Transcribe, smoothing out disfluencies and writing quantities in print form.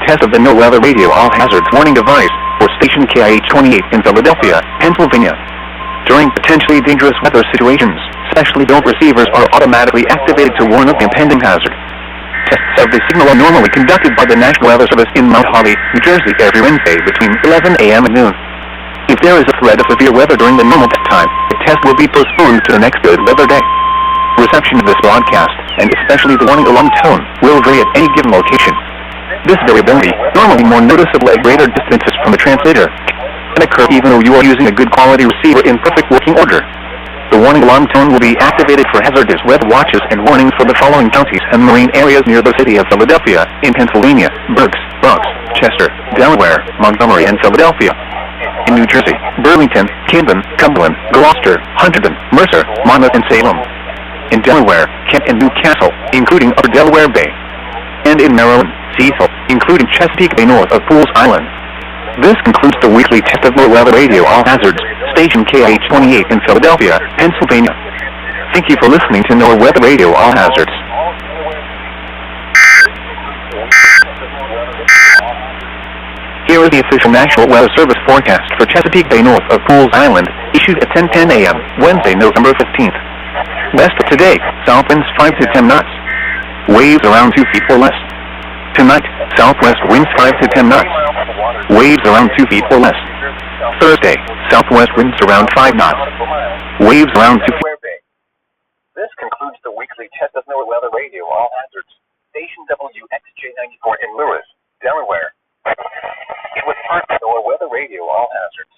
test of the NOAA Weather Radio All Hazards Warning Device for station KIH28 in Philadelphia, Pennsylvania. During potentially dangerous weather situations, specially built receivers are automatically activated to warn of impending hazard. Tests of the signal are normally conducted by the National Weather Service in Mount Holly, New Jersey every Wednesday between 11 a.m. and noon. If there is a threat of severe weather during the normal test time, the test will be postponed to the next good weather day. Reception of this broadcast, and especially the warning alarm tone, will vary at any given location. This variability, normally more noticeable at greater distances from the translator, can occur even though you are using a good quality receiver in perfect working order. The warning alarm tone will be activated for hazardous weather watches and warnings for the following counties and marine areas near the city of Philadelphia, in Pennsylvania, Berks, Bucks, Chester, Delaware, Montgomery, and Philadelphia. In New Jersey, Burlington, Camden, Cumberland, Gloucester, Hunterdon, Mercer, Monmouth, and Salem. In Delaware, Kent and Newcastle, including Upper Delaware Bay. And in Maryland, Cecil, including Chesapeake Bay north of Pools Island. This concludes the weekly test of NOAA Weather Radio All Hazards, station KIH28 in Philadelphia, Pennsylvania. Thank you for listening to NOAA Weather Radio All Hazards. Here is the official National Weather Service forecast for Chesapeake Bay north of Pools Island, issued at 10:10 a.m., Wednesday, November 15th. West of today, south winds 5 to 10 knots. Waves around 2 feet or less. Tonight, southwest winds 5 to 10 knots. Waves around 2 feet or less. Thursday, southwest winds around 5 knots. Waves around 2 feet. This concludes the weekly test of NOAA Weather Radio All Hazards, station WXJ94 in Lewis, Delaware. It was part of NOAA Weather Radio All Hazards.